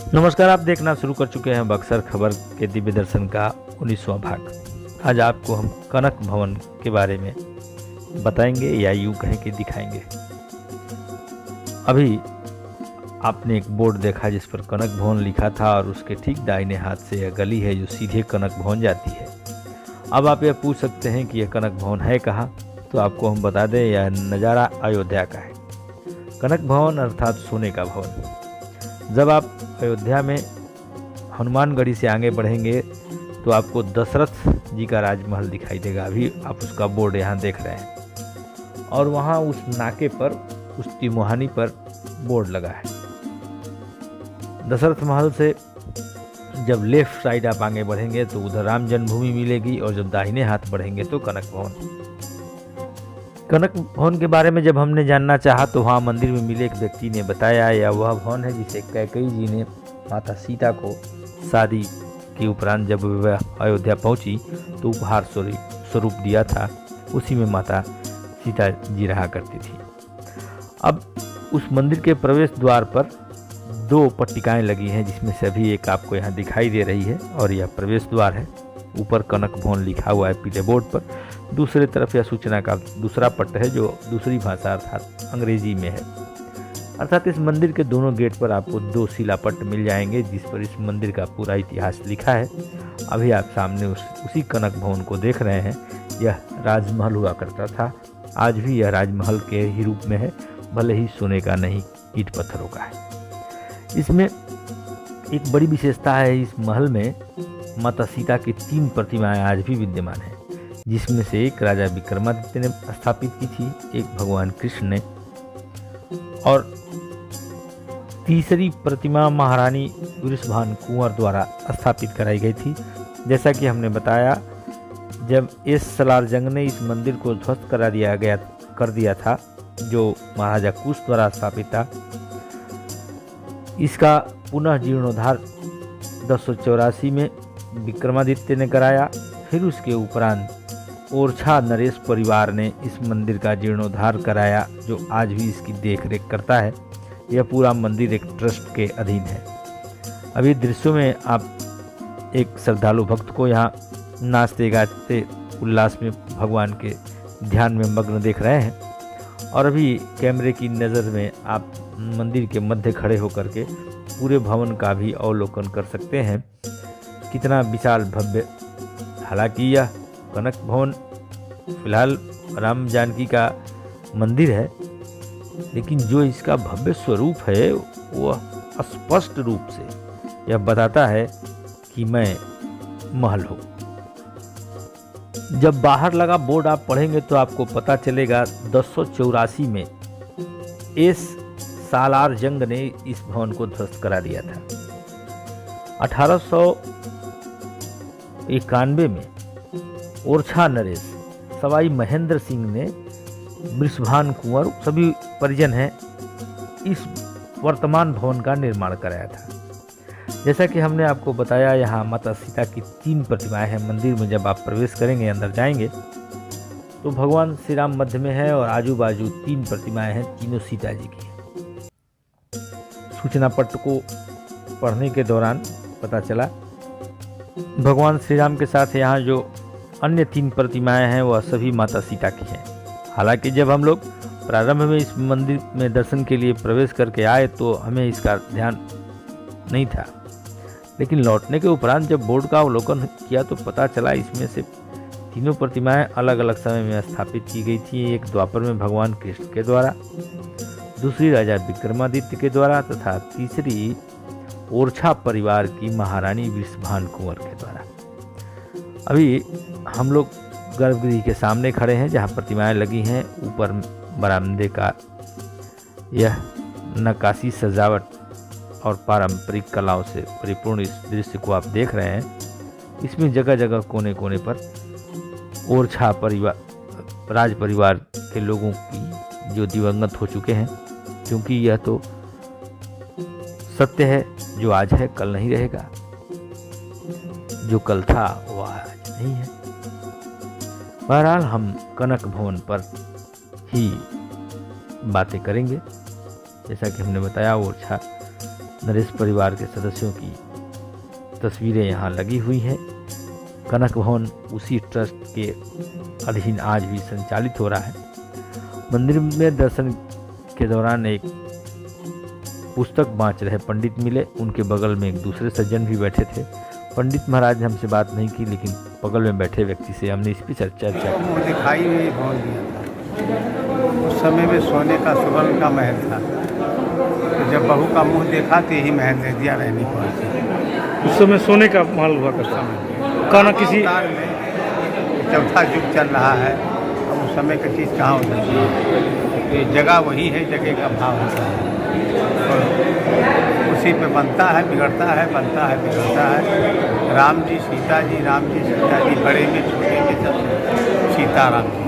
नमस्कार, आप देखना शुरू कर चुके हैं बक्सर खबर के दिव्य दर्शन का 19वां भाग। आज आपको हम कनक भवन के बारे में बताएंगे या यूँ कहें कि दिखाएंगे। अभी आपने एक बोर्ड देखा जिस पर कनक भवन लिखा था और उसके ठीक दाहिने हाथ से यह गली है जो सीधे कनक भवन जाती है। अब आप यह पूछ सकते हैं कि यह कनक भवन है कहाँ, तो आपको हम बता दें यह नज़ारा अयोध्या का है। कनक भवन अर्थात सोने का भवन। जब आप अयोध्या में हनुमानगढ़ी से आगे बढ़ेंगे तो आपको दशरथ जी का राजमहल दिखाई देगा। अभी आप उसका बोर्ड यहाँ देख रहे हैं और वहाँ उस नाके पर, उस तिमुहानी पर बोर्ड लगा है। दशरथ महल से जब लेफ्ट साइड आप आगे बढ़ेंगे तो उधर राम जन्मभूमि मिलेगी और जब दाहिने हाथ बढ़ेंगे तो कनक भवन। कनक भवन के बारे में जब हमने जानना चाहा तो वहाँ मंदिर में मिले एक व्यक्ति ने बताया यह वह भवन है जिसे कैकेयी जी ने माता सीता को शादी के उपरांत जब वह अयोध्या पहुँची तो उपहार स्वरूप दिया था। उसी में माता सीता जी रहा करती थी। अब उस मंदिर के प्रवेश द्वार पर दो पट्टिकाएं लगी हैं जिसमें से अभी एक आपको यहाँ दिखाई दे रही है और यह प्रवेश द्वार है। ऊपर कनक भवन लिखा हुआ है पीले बोर्ड पर। दूसरी तरफ यह सूचना का दूसरा पट्ट है जो दूसरी भाषा अर्थात अंग्रेजी में है। अर्थात इस मंदिर के दोनों गेट पर आपको दो शिलापट्ट मिल जाएंगे जिस पर इस मंदिर का पूरा इतिहास लिखा है। अभी आप सामने उसी कनक भवन को देख रहे हैं। यह राजमहल हुआ करता था। आज भी यह राजमहल के ही रूप में है, भले ही सोने का नहीं, ईंट पत्थरों का है। इसमें एक बड़ी विशेषता है, इस महल में माता सीता की 3 प्रतिमाएं आज भी विद्यमान हैं, जिसमें से एक राजा विक्रमादित्य ने स्थापित की थी, एक भगवान कृष्ण ने और तीसरी प्रतिमा महारानी वृषभानु कुंवर द्वारा स्थापित कराई गई थी। जैसा कि हमने बताया, जब एस सलारजंग ने इस मंदिर को ध्वस्त कर दिया था जो महाराजा कुश द्वारा स्थापित था, इसका पुनः जीर्णोद्धार 1084 में विक्रमादित्य ने कराया। फिर उसके उपरांत ओरछा नरेश परिवार ने इस मंदिर का जीर्णोद्धार कराया जो आज भी इसकी देखरेख करता है। यह पूरा मंदिर एक ट्रस्ट के अधीन है। अभी दृश्यों में आप एक श्रद्धालु भक्त को यहाँ नाचते गाते उल्लास में भगवान के ध्यान में मग्न देख रहे हैं और अभी कैमरे की नज़र में आप मंदिर के मध्य खड़े होकर के पूरे भवन का भी अवलोकन कर सकते हैं। कितना विशाल भव्य। हालांकि यह कनक भवन फिलहाल राम जानकी का मंदिर है, लेकिन जो इसका भव्य स्वरूप है वह स्पष्ट रूप से यह बताता है कि मैं महल हूँ। जब बाहर लगा बोर्ड आप पढ़ेंगे तो आपको पता चलेगा 1084 में एस सालारजंग ने इस भवन को ध्वस्त करा दिया था। 1891 में ओरछा नरेश सवाई महेंद्र सिंह ने वृषभानु कुंवर सभी परिजन हैं इस वर्तमान भवन का निर्माण कराया था। जैसा कि हमने आपको बताया, यहाँ माता सीता की 3 प्रतिमाएं हैं। मंदिर में जब आप प्रवेश करेंगे, अंदर जाएंगे तो भगवान श्री राम मध्य में है और आजू बाजू 3 प्रतिमाएं हैं, तीनों सीता जी की। सूचना पट्ट को पढ़ने के दौरान पता चला भगवान श्री राम के साथ यहाँ जो अन्य 3 प्रतिमाएं हैं वह सभी माता सीता की हैं। हालांकि जब हम लोग प्रारंभ में इस मंदिर में दर्शन के लिए प्रवेश करके आए तो हमें इसका ध्यान नहीं था, लेकिन लौटने के उपरांत जब बोर्ड का अवलोकन किया तो पता चला इसमें से 3 प्रतिमाएं अलग अलग समय में स्थापित की गई थी। एक द्वापर में भगवान कृष्ण के द्वारा, दूसरी राजा विक्रमादित्य के द्वारा तथा तीसरी ओरछा परिवार की महारानी वृषभानु कुंवर के द्वारा। अभी हम लोग गर्भगृह के सामने खड़े हैं जहां प्रतिमाएं लगी हैं। ऊपर बरामदे का यह नक्काशी सजावट और पारंपरिक कलाओं से परिपूर्ण इस दृश्य को आप देख रहे हैं। इसमें जगह जगह कोने कोने पर ओरछा परिवार, राज परिवार के लोगों की जो दिवंगत हो चुके हैं, क्योंकि यह तो सत्य है, जो आज है कल नहीं रहेगा, जो कल था वो आज नहीं है। बहरहाल हम कनक भवन पर ही बातें करेंगे। जैसा कि हमने बताया, ओरछा नरेश परिवार के सदस्यों की तस्वीरें यहाँ लगी हुई हैं। कनक भवन उसी ट्रस्ट के अधीन आज भी संचालित हो रहा है। मंदिर में दर्शन के दौरान एक पुस्तक बाँच रहे पंडित मिले। उनके बगल में एक दूसरे सज्जन भी बैठे थे। पंडित महाराज ने हमसे बात नहीं की, लेकिन बगल में बैठे व्यक्ति से हमने इस पर चर्चा की। दिखाई हुई भवन दिया था। उस समय में सोने का सुवर्ण का महल था। तो जब बहू का मुंह देखा तो यही महल दे दिया रहने को। उस समय सोने का महल हुआ करता कहना किसी में चौथा युग चल रहा है। अब उस समय की चीज़ कहाँ होती है। ये जगह वही है, जगह का भाव होता है और उसी पे बनता है, बिगड़ता है, बनता है, बिगड़ता है। राम जी सीता जी, राम जी सीता जी, बड़े में छोटे में सब सीताराम जी।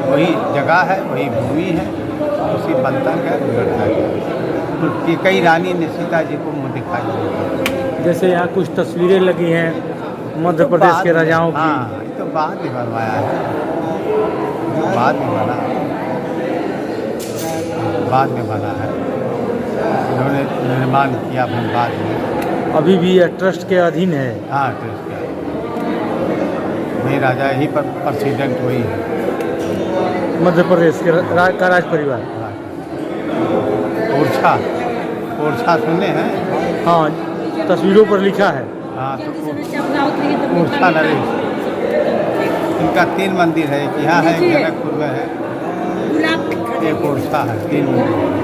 वही जगह है, वही भूमि है, उसी बनता गया, बिगड़ता गया। तो कई रानी ने सीता जी को मुँह दिखाई। जैसे यहाँ कुछ तस्वीरें लगी हैं मध्य प्रदेश के राजाओं की। हाँ, ये तो बाद में बनवाया है, बाद में बना, बाद में बना है। उन्होंने निर्माण किया फिर बाद में। अभी भी यह ट्रस्ट के अधीन है। हाँ, ट्रस्ट का वही राजा ही पर प्रेसिडेंट वही है मध्य प्रदेश के का राज परिवार। ओरछा, ओरछा सुने हैं? हाँ, तस्वीरों पर लिखा है। हाँ, तो ओरछा नरेश। इनका 3 मंदिर है, एक यहाँ है, एक जनकपुर में है, एक ओरछा है। 3 मंदिर।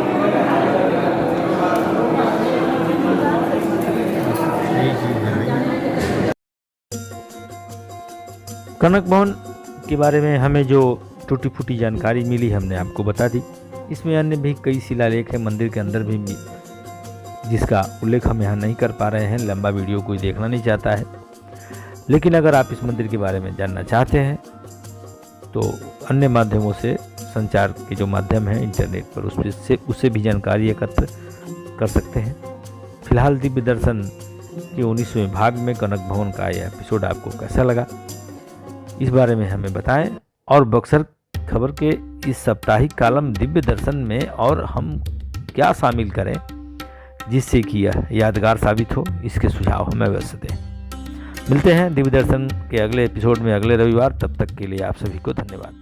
कनक भवन के बारे में हमें जो टूटी फूटी जानकारी मिली हमने आपको बता दी। इसमें अन्य भी कई शिलालेख हैं मंदिर के अंदर भी, जिसका उल्लेख हम यहाँ नहीं कर पा रहे हैं। लंबा वीडियो कोई देखना नहीं चाहता है। लेकिन अगर आप इस मंदिर के बारे में जानना चाहते हैं तो अन्य माध्यमों से, संचार के जो माध्यम हैं इंटरनेट पर, उससे भी जानकारी एकत्र कर सकते हैं। फिलहाल दिव्य दर्शन के 19वें भाग में कनक भवन का यह एपिसोड आपको कैसा लगा, इस बारे में हमें बताएं। और बक्सर खबर के इस साप्ताहिक कॉलम दिव्य दर्शन में और हम क्या शामिल करें जिससे कि यह यादगार साबित हो, इसके सुझाव हमें अवश्य दें। मिलते हैं दिव्य दर्शन के अगले एपिसोड में अगले रविवार। तब तक के लिए आप सभी को धन्यवाद।